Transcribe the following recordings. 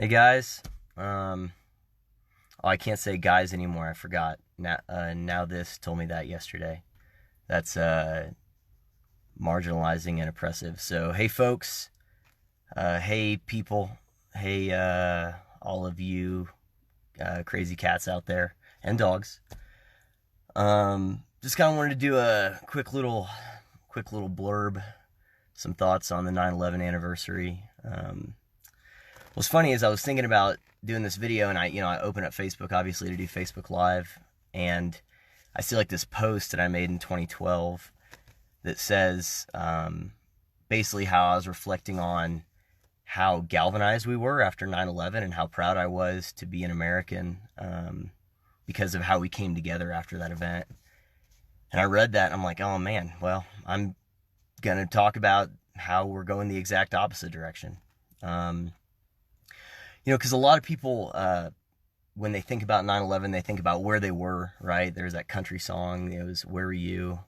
Hey guys, I can't say guys anymore. I forgot. Now this told me that yesterday. That's marginalizing and oppressive. So hey folks, hey people, hey all of you crazy cats out there and dogs. Just kind of wanted to do a quick little blurb, some thoughts on the 9/11 anniversary. What's funny is I was thinking about doing this video, and I open up Facebook obviously to do Facebook Live, and I see like this post that I made in 2012 that says basically how I was reflecting on how galvanized we were after 9/11 and how proud I was to be an American because of how we came together after that event. And I read that and I'm like, oh man, well, I'm gonna talk about how we're going the exact opposite direction. Because a lot of people, when they think about 9/11, they think about where they were, right? There's that country song, it was Where Were You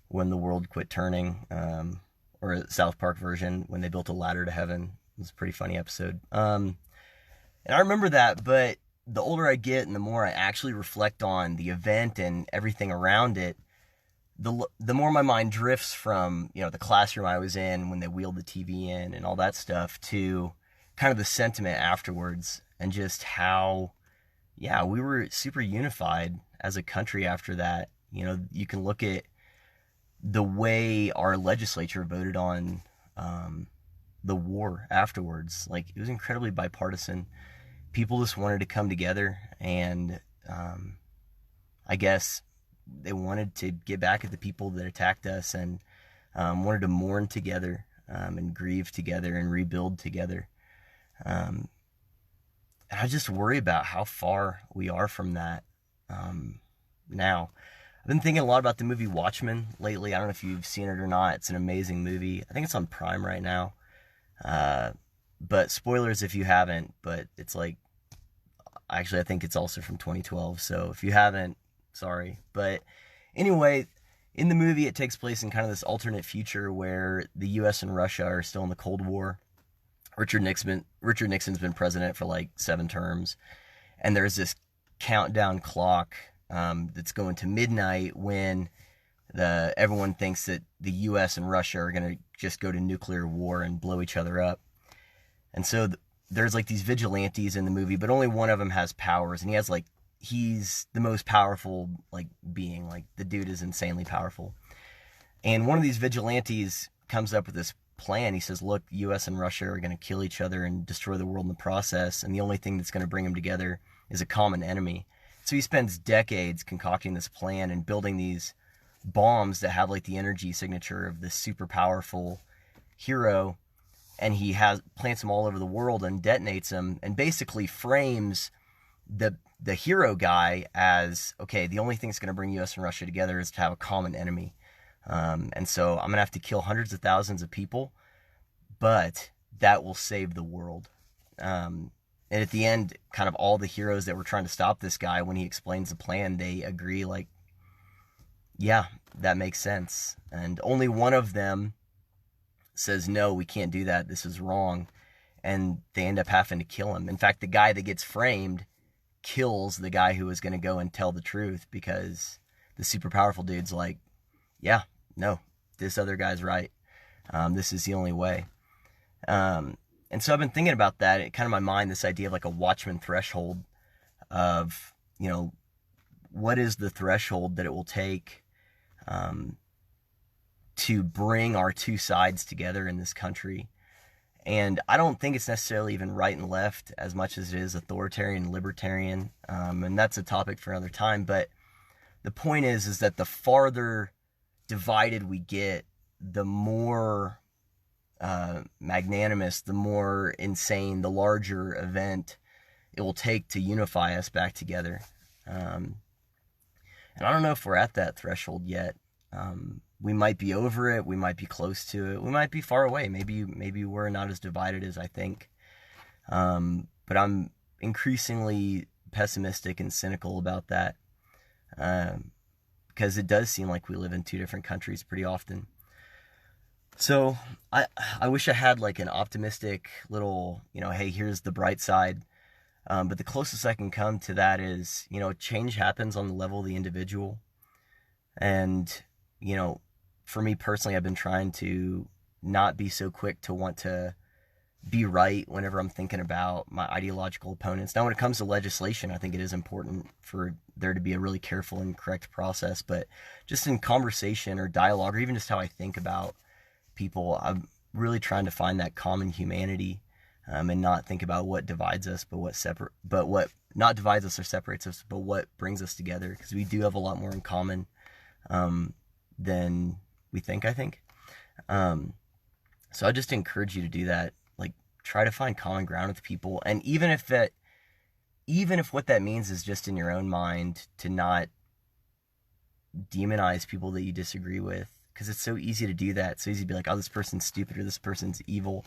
When the World Quit Turning, or a South Park version, When They Built a Ladder to Heaven. It was a pretty funny episode. And I remember that, but the older I get and the more I actually reflect on the event and everything around it, the more my mind drifts from, the classroom I was in when they wheeled the TV in and all that stuff to kind of the sentiment afterwards and just how, we were super unified as a country after that. You can look at the way our legislature voted on the war afterwards. Like, it was incredibly bipartisan. People just wanted to come together, and I guess they wanted to get back at the people that attacked us, and wanted to mourn together, and grieve together and rebuild together. And I just worry about how far we are from that now. I've been thinking a lot about the movie Watchmen lately. I don't know if you've seen it or not. It's an amazing movie. I think it's on Prime right now. But spoilers if you haven't, but it's like, actually I think it's also from 2012. So if you haven't, sorry. But anyway, in the movie it takes place in kind of this alternate future where the US and Russia are still in the Cold War. Richard Nixon's been president for like 7 terms, and there's this countdown clock that's going to midnight when everyone thinks that the U.S. and Russia are going to just go to nuclear war and blow each other up. And so there's like these vigilantes in the movie, but only one of them has powers, and he's the most powerful like being. Like, the dude is insanely powerful. And one of these vigilantes comes up with this plan. He says, look, US and Russia are going to kill each other and destroy the world in the process, and the only thing that's going to bring them together is a common enemy. So he spends decades concocting this plan and building these bombs that have like the energy signature of this super powerful hero, and he plants them all over the world and detonates them, and basically frames the hero guy as, okay, the only thing that's going to bring US and Russia together is to have a common enemy. And so I'm going to have to kill hundreds of thousands of people, but that will save the world. And at the end, kind of all the heroes that were trying to stop this guy, when he explains the plan, they agree, like, yeah, that makes sense. And only one of them says, no, we can't do that. This is wrong. And they end up having to kill him. In fact, the guy that gets framed kills the guy who was going to go and tell the truth, because the super powerful dude's like, yeah, no, this other guy's right. This is the only way. And so I've been thinking about that. It kind of, my mind, this idea of like a Watchmen threshold of, what is the threshold that it will take to bring our two sides together in this country. And I don't think it's necessarily even right and left as much as it is authoritarian and libertarian. And that's a topic for another time. But the point is that the farther divided we get, the more magnanimous, the more insane, the larger event it will take to unify us back together. And I don't know if we're at that threshold yet. We might be over it. We might be close to it. We might be far away. Maybe we're not as divided as I think. But I'm increasingly pessimistic and cynical about that. Because it does seem like we live in 2 different countries pretty often. So I wish I had like an optimistic little, hey, here's the bright side. But the closest I can come to that is, change happens on the level of the individual. And, you know, for me personally, I've been trying to not be so quick to want to be right whenever I'm thinking about my ideological opponents. Now, when it comes to legislation, I think it is important for there to be a really careful and correct process. But just in conversation or dialogue, or even just how I think about people, I'm really trying to find that common humanity, and not think about what divides us, but what not divides us or separates us, but what brings us together. Because we do have a lot more in common than we think. I think. So I just encourage you to do that. Like, try to find common ground with people, and even if what that means is just in your own mind to not demonize people that you disagree with, because it's so easy to do that. It's so easy to be like, oh, this person's stupid or this person's evil.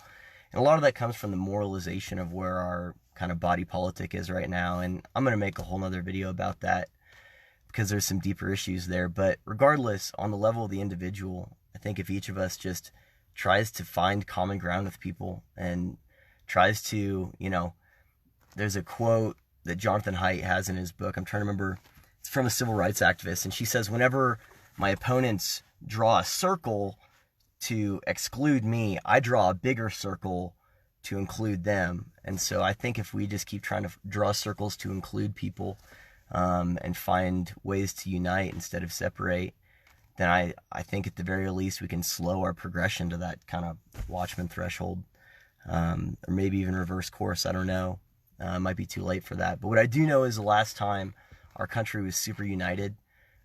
And a lot of that comes from the moralization of where our kind of body politic is right now. And I'm going to make a whole nother video about that because there's some deeper issues there. But regardless, on the level of the individual, I think if each of us just tries to find common ground with people and tries to, there's a quote that Jonathan Haidt has in his book. I'm trying to remember. It's from a civil rights activist. And she says, whenever my opponents draw a circle to exclude me, I draw a bigger circle to include them. And so I think if we just keep trying to draw circles to include people, and find ways to unite instead of separate, then I think at the very least we can slow our progression to that kind of Watchmen threshold, or maybe even reverse course. I don't know. It might be too late for that. But what I do know is the last time our country was super united,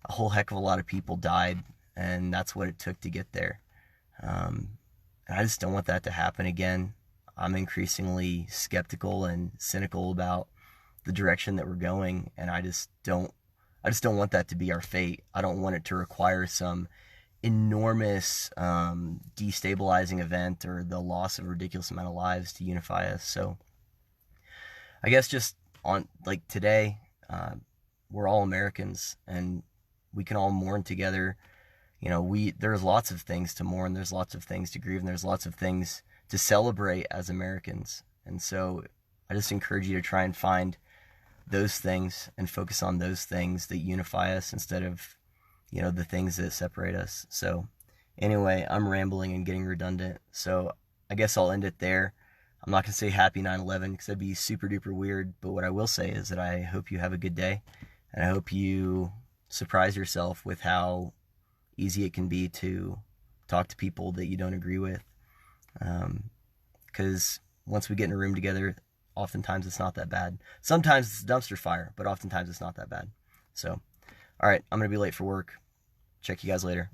a whole heck of a lot of people died, and that's what it took to get there. And I just don't want that to happen again. I'm increasingly skeptical and cynical about the direction that we're going, and I just don't want that to be our fate. I don't want it to require some enormous destabilizing event or the loss of a ridiculous amount of lives to unify us. So I guess just on like today, we're all Americans and we can all mourn together. There's lots of things to mourn, there's lots of things to grieve, and there's lots of things to celebrate as Americans. And so I just encourage you to try and find those things and focus on those things that unify us instead of, the things that separate us. So anyway, I'm rambling and getting redundant. So I guess I'll end it there. I'm not going to say happy 9/11 because that'd be super duper weird. But what I will say is that I hope you have a good day, and I hope you surprise yourself with how easy it can be to talk to people that you don't agree with. Because once we get in a room together, oftentimes it's not that bad. Sometimes it's a dumpster fire, but oftentimes it's not that bad. So, all right, I'm going to be late for work. Check you guys later.